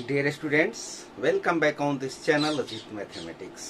Dear students, welcome back on this channel Ajit mathematics.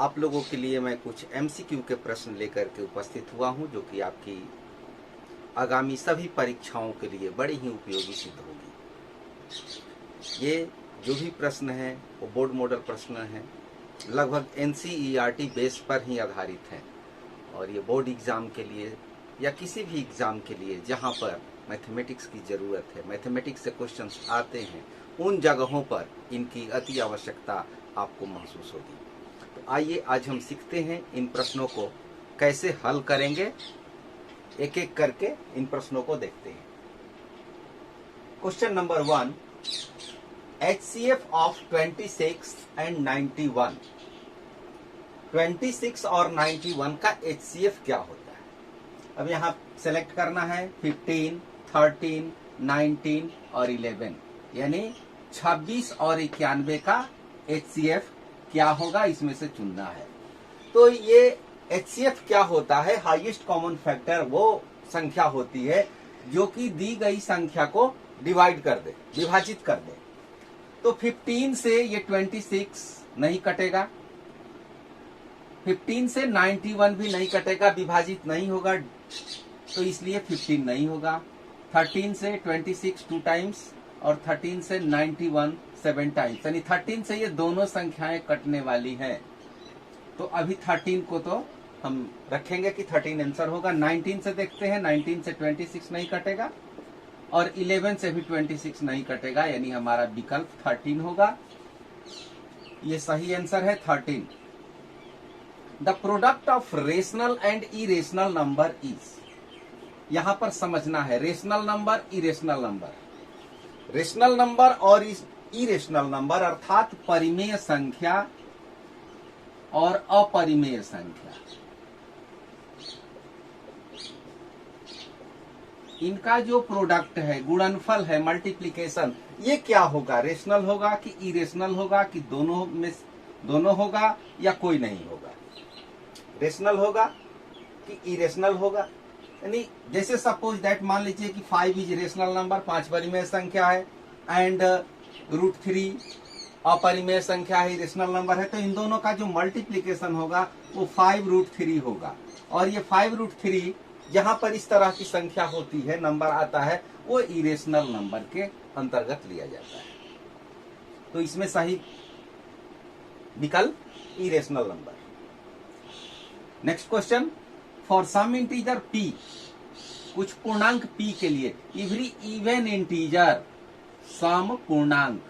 आप लोगों के लिए मैं कुछ MCQ के प्रश्न लेकर के उपस्थित हुआ हूं जो कि आपकी आगामी सभी परीक्षाओं के लिए बड़ी ही उपयोगी सिद्ध होगी। ये जो भी प्रश्न है वो बोर्ड मॉडल प्रश्न है, लगभग NCERT बेस पर ही आधारित है और ये बोर्ड एग्जाम के लिए या किसी भी एग्जाम के लिए जहां पर मैथमेटिक्स की ज़रूरत है, मैथमेटिक्स से क्वेश्चंस आते हैं, उन जगहों पर इनकी अति आवश्यकता आपको महसूस होगी। तो आइए आज हम सीखते हैं इन प्रश्नों को कैसे हल करेंगे। एक एक करके इन प्रश्नों को देखते हैं। Question number 1, HCF of 26 and 91। 26 और 91 का HCF क्या होता है? अब यहाँ सेलेक्ट करना है 15, 13, 19 और 11, यानी 26 और 91 का HCF क्या होगा, इसमें से चुनना है। तो ये HCF क्या होता है? हाईएस्ट कॉमन फैक्टर वो संख्या होती है जो कि दी गई संख्या को डिवाइड कर दे, विभाजित कर दे। तो 15 से ये 26 नहीं कटेगा, 15 से 91 भी नहीं कटेगा, विभाजित नहीं होगा, तो इसलिए 15 नहीं होगा। 13 से 26 2 टाइम्स और 13 से 91 7 टाइम्स, यानी 13 से ये दोनों संख्याएं कटने वाली हैं। तो अभी 13 को तो हम रखेंगे कि 13 आंसर होगा। 19 से देखते हैं, 19 से 26 नहीं कटेगा और 11 से भी 26 नहीं कटेगा, यानी हमारा विकल्प 13 होगा। ये सही आंसर है 13। The product of rational and irrational number is, यहां पर समझना है rational number, irrational number. Rational number और इरेशनल नंबर अर्थात परिमेय संख्या और अपरिमेय संख्या, इनका जो प्रोडक्ट है, गुणनफल है, मल्टीप्लिकेशन, ये क्या होगा? रेशनल होगा कि इरेशनल होगा कि दोनों होगा या कोई नहीं होगा? रेशनल होगा कि इरेशनल होगा? यानी जैसे सपोज दैट मान लीजिए कि 5 इज रेशनल नंबर, 5 परिमेय संख्या है, एंड √3 अपरिमेय संख्या है, रेशनल नंबर है, तो इन दोनों का जो मल्टीप्लिकेशन होगा वो 5√3 होगा। और ये 5√3 जहां पर इस तरह की संख्या होती है, नंबर आता है, वो इरेशनल नंबर के अंतर्गत लिया जाता है। तो इसमें सही विकल्प irrational number. Next question, for some integer p, कुछ पूर्णांक p के लिए, एवरी इवन इंटीजर, सम पूर्णांक,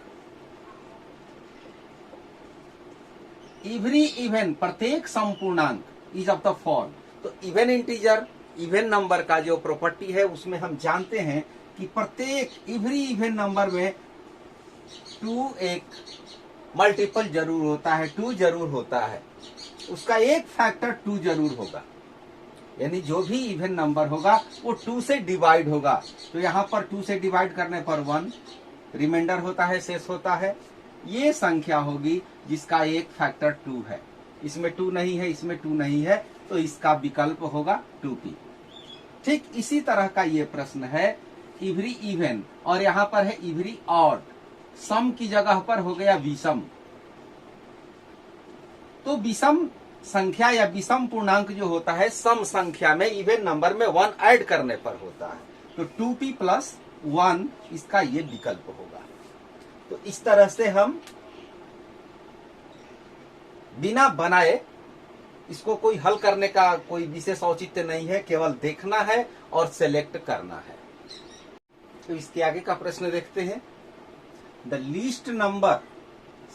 एवरी इवन प्रत्येक सम पूर्णांक इज ऑफ द फॉर्म। तो इवन इंटीजर, इवन नंबर का जो प्रॉपर्टी है उसमें हम जानते हैं कि प्रत्येक एवरी इवन नंबर में 2 एक मल्टीपल जरूर होता है, 2 जरूर होता है, उसका एक फैक्टर 2 जरूर होगा, यानी जो भी इवन नंबर होगा वो 2 से डिवाइड होगा। तो यहां पर 2 से डिवाइड करने पर 1 रिमाइंडर होता है, शेष होता है। ये संख्या होगी जिसका एक फैक्टर 2 है। इसमें 2 नहीं है, इसमें 2 नहीं है, तो इसका विकल्प होगा 2p। ठीक इसी तरह का ये प्रश्न है इवरी इवन, और यहां पर है इवरी ऑड। सम की जगह पर हो गया विषम। तो विषम संख्या या विषम पूर्णांक जो होता है, सम संख्या में इवन नंबर में 1 ऐड करने पर होता है। तो 2p + 1 इसका ये विकल्प होगा। तो इस तरह से हम बिना बनाए, इसको कोई हल करने का कोई विशेष औचित्य नहीं है, केवल देखना है और सेलेक्ट करना है। तो इसके आगे का प्रश्न देखते हैं। द लीस्ट नंबर,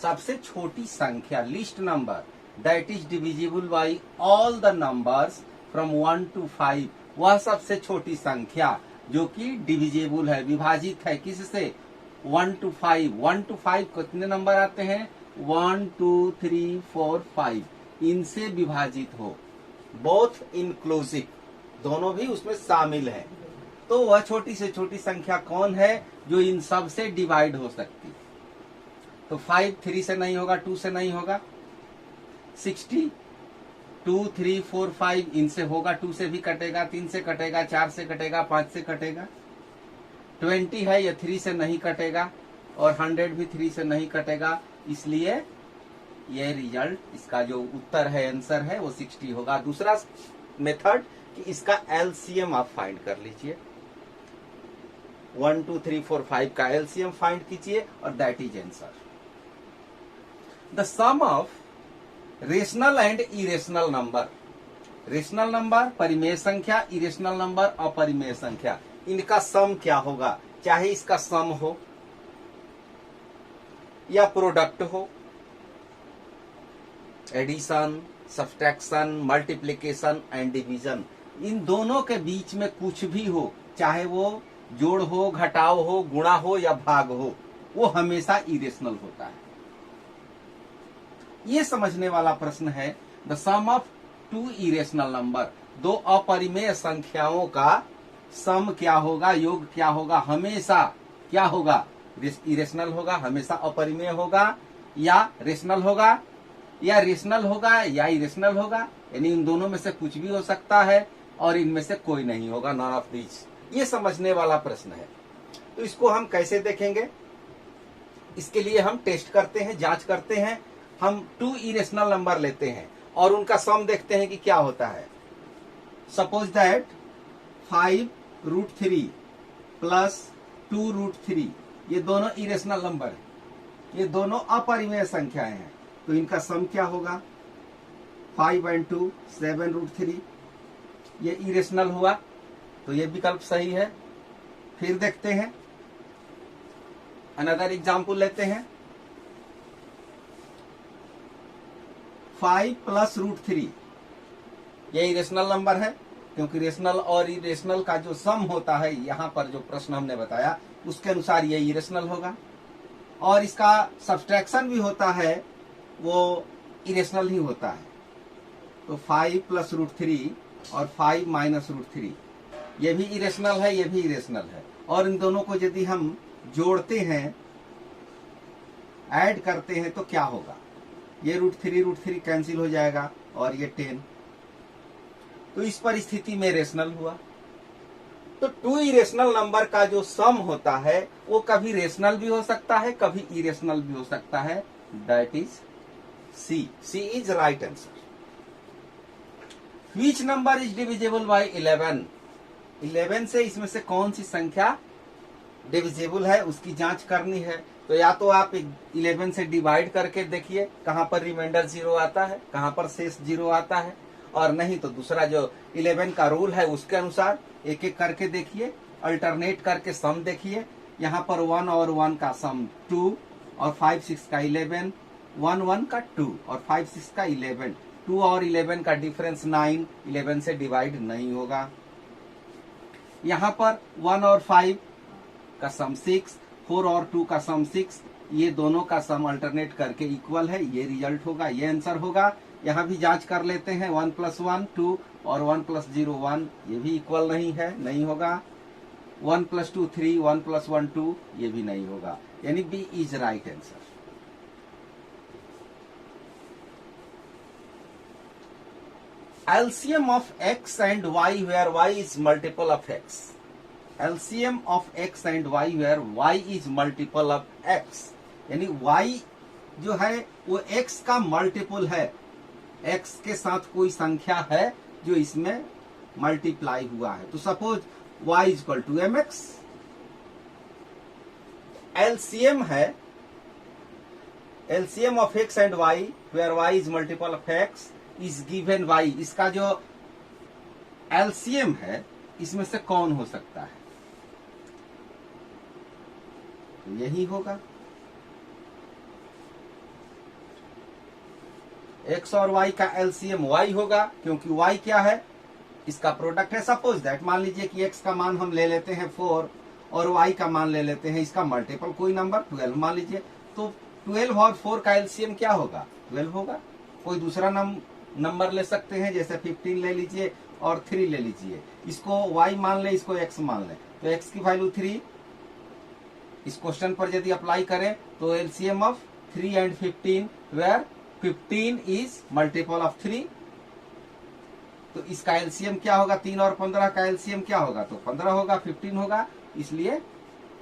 सबसे छोटी संख्या, least number that is divisible by all the numbers from 1 to 5, वह सबसे छोटी संख्या जो कि डिविजिबल है, विभाजित है, किससे? 1 to 5। 1 to 5 कितने नंबर आते हैं? 1 2 3 4 5, इनसे विभाजित हो, बोथ इंक्लूसिव, दोनों भी उसमें शामिल हैं। तो वह छोटी से छोटी संख्या कौन है जो इन सब से डिवाइड हो सकती? तो 5 3 से नहीं होगा, 2 से नहीं होगा, 60 2 3 4 5 इनसे होगा, 2 से भी कटेगा, 3 से कटेगा, 4 से कटेगा, 5 से कटेगा। 20 है, ये 3 से नहीं कटेगा, और 100 भी 3 से नहीं कटेगा, इसलिए ये रिजल्ट, इसका जो उत्तर है, आंसर है, वो 60 होगा। दूसरा मेथड कि इसका एलसीएम आप फाइंड कर लीजिए, 1 2 3 4 5 का एलसीएम फाइंड कीजिए और that is answer. The sum of rational and irrational number, rational number परिमेय संख्या, इरेशनल नंबर अपरिमेय संख्या, इनका सम क्या होगा, चाहे इसका सम हो या प्रोडक्ट हो, addition, subtraction, multiplication and division, इन दोनों के बीच में कुछ भी हो, चाहे वो जोड़ हो, घटाव हो, गुणा हो या भाग हो, वो हमेशा इरेशनल होता है। ये समझने वाला प्रश्न है। The sum of two irrational number, दो अपरिमेय संख्याओं का सम क्या होगा, योग क्या होगा, हमेशा क्या होगा, इरेशनल होगा, हमेशा अपरिमेय होगा, या रेशनल होगा, या रेशनल होगा या इरेशनल होगा, यानी इन दोनों में से कुछ भी हो सकता है और इनमें से कोई नहीं होगा, नॉन ऑफ दीज। ये समझने वाला प्रश्न है। तो इसको हम कैसे देखेंगे, इसके लिए हम टेस्ट करते हैं, जांच करते हैं। हम टू इरेशनल नंबर लेते हैं और उनका सम देखते हैं कि क्या होता है। सपोज दैट 5√3 प्लस 2√3, ये दोनों इरेशनल नंबर है, ये दोनों अपरिमेय संख्याएं हैं, तो इनका सम क्या होगा, 5 and 2 7√3, ये इरेशनल हुआ, तो ये विकल्प सही है। फिर देखते हैं, अनदर एग्जाम्पल लेते हैं, 5 + √3, ये इरेशनल नंबर है, क्योंकि रेशनल और इरेशनल का जो सम होता है, यहां पर जो प्रश्न हमने बताया उसके अनुसार ये इरेशनल होगा, और इसका सब्सट्रैक्शन भी होता है, वो इरेशनल ही होता है। तो 5 + √3 और 5 - √3, ये भी इरेशनल है, ये भी इरेशनल है, और इन दोनों को यदि हम जोड़ते हैं, ऐड करते हैं, तो क्या होगा, ये √3 कैंसिल हो जाएगा और ये 10, तो इस परिस्थिति में रेशनल हुआ। तो टू इरेशनल नंबर का जो सम होता है वो कभी रेशनल भी हो सकता है, कभी इरेशनल भी हो सकता है, that is C is right answer. Which number is divisible by 11, 11 से इसमें से कौन सी संख्या डिविजिबल है उसकी जांच करनी है। तो या तो आप 11 से डिवाइड करके देखिए कहां पर रिमाइंडर 0 आता है, कहां पर शेष 0 आता है, और नहीं तो दूसरा जो 11 का रूल है उसके अनुसार एक एक करके देखिए, अल्टरनेट करके सम देखिए। यहाँ पर 1 और 1 का सम 2, और 5 6 का 11, 1 1 का 2 और 5 6 का 11, 2 और 11 का डिफरेंस 9, 11 से डिवाइड नहीं होगा। यहाँ पर 1 और 5 का सम 6, 4 और 2 का सम 6, ये दोनों का सम अल्टरनेट करके इक्वल है, ये रिजल्ट होगा, ये आंसर होगा। यहाँ भी जांच कर लेते हैं, 1 + 1 2 और 1 + 0 1, ये भी इक्वल नहीं है, नहीं होगा। 1 + 2 3, 1 + 1 2, ये भी नहीं होगा, यानी B is right answer. LCM of x and y where y is multiple of x, LCM of x and y where y is multiple of x, यानी y जो है वो x का मल्टीपल है, x के साथ कोई संख्या है जो इसमें मल्टीप्लाई हुआ है। तो सपोज y = mx, LCM है, LCM of x and y where y is multiple of x is given y, इसका जो LCM है इसमें से कौन हो सकता है, तो यही होगा, x और y का LCM y होगा, क्योंकि y क्या है, इसका प्रोडक्ट है। सपोज दैट मान लीजिए कि x का मान हम ले लेते हैं 4 और y का मान ले लेते हैं इसका मल्टीपल कोई नंबर 12 मान लीजिए, तो 12 और 4 का LCM क्या होगा, 12 होगा। कोई दूसरा नंबर ले सकते हैं, जैसे 15 ले लीजिए और 3 ले लीजिए, इसको y मान ले, इसको x मान ले, तो x की वैल्यू 3, इस क्वेश्चन पर यदि अप्लाई करें तो LCM of 3 and 15 where 15 is multiple of 3, तो इसका LCM क्या होगा, 3 और 15 का LCM क्या होगा, तो 15 होगा, 15 होगा, इसलिए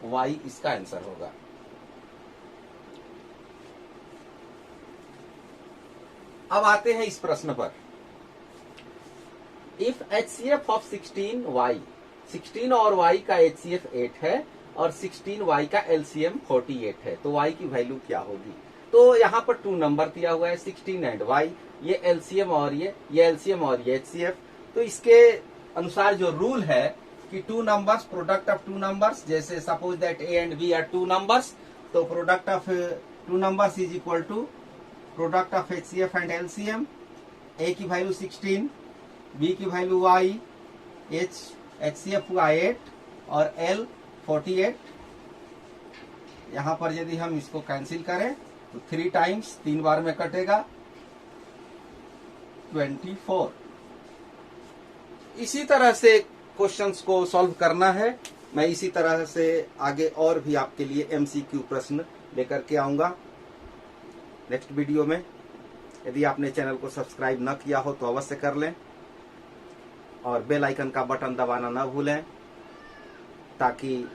वाई इसका आंसर होगा। अब आते हैं इस प्रश्न पर। इफ HCF ऑफ 16y, 16 और y का HCF 8 है और 16y का LCM 48 है, तो y की वैल्यू क्या होगी? तो यहाँ पर 2 नंबर दिया हुआ है, 16 एंड y, ये LCM और ये LCM और ये HCF। तो इसके अनुसार जो रूल है कि 2 नंबर्स, प्रोडक्ट ऑफ 2 नंबर्स, जैसे suppose that A and B are 2 numbers, तो product of 2 numbers is equal to product of HCF and LCM। A की वैल्यू 16, B की वैल्यू y, HCF हुआ 8 और L 48। यहां पर यदि हम इसको कैंसिल करें तो 3 टाइम्स 3 बार में कटेगा 24। इसी तरह से क्वेश्चंस को सॉल्व करना है। मैं इसी तरह से आगे और भी आपके लिए MCQ प्रश्न लेकर के आऊंगा नेक्स्ट वीडियो में। यदि आपने चैनल को सब्सक्राइब न किया हो तो अवश्य कर लें और बेल आइकन का बटन दबाना न भूलें, ताकि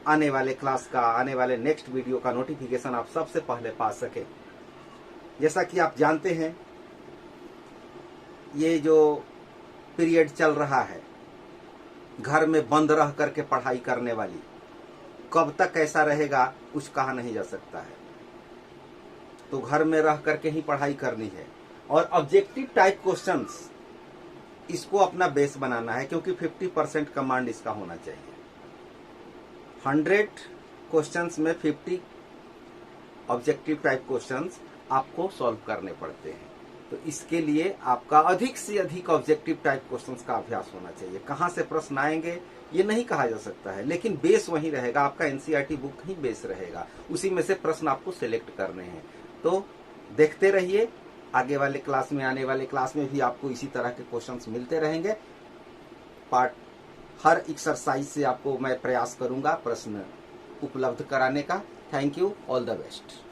आने वाले क्लास का, आने वाले नेक्स्ट वीडियो का नोटिफिकेशन आप सबसे पहले पा सके। जैसा कि आप जानते हैं, ये जो पीरियड चल रहा है, घर में बंद रह करके पढ़ाई करने वाली, कब तक ऐसा रहेगा कुछ कहा नहीं जा सकता है। तो घर में रह करके ही पढ़ाई करनी है और ऑब्जेक्टिव टाइप क्वेश्चंस इसको अपना बेस बनाना है, क्योंकि 50% कमांड इसका होना चाहिए। 100 क्वेश्चंस में 50 ऑब्जेक्टिव टाइप क्वेश्चंस आपको सॉल्व करने पड़ते हैं। तो इसके लिए आपका अधिक से अधिक ऑब्जेक्टिव टाइप क्वेश्चंस का अभ्यास होना चाहिए। कहां से प्रश्न आएंगे ये नहीं कहा जा सकता है, लेकिन बेस वही रहेगा, आपका NCERT बुक ही बेस रहेगा, उसी में से प्रश्न आपको सिलेक्ट करने हैं। तो देखते रहिए, आगे वाले क्लास में, आने वाले क्लास में भी आपको इसी तरह के क्वेश्चंस मिलते रहेंगे। हर एक्सरसाइज से आपको मैं प्रयास करूंगा प्रश्न उपलब्ध कराने का। Thank you, all the best.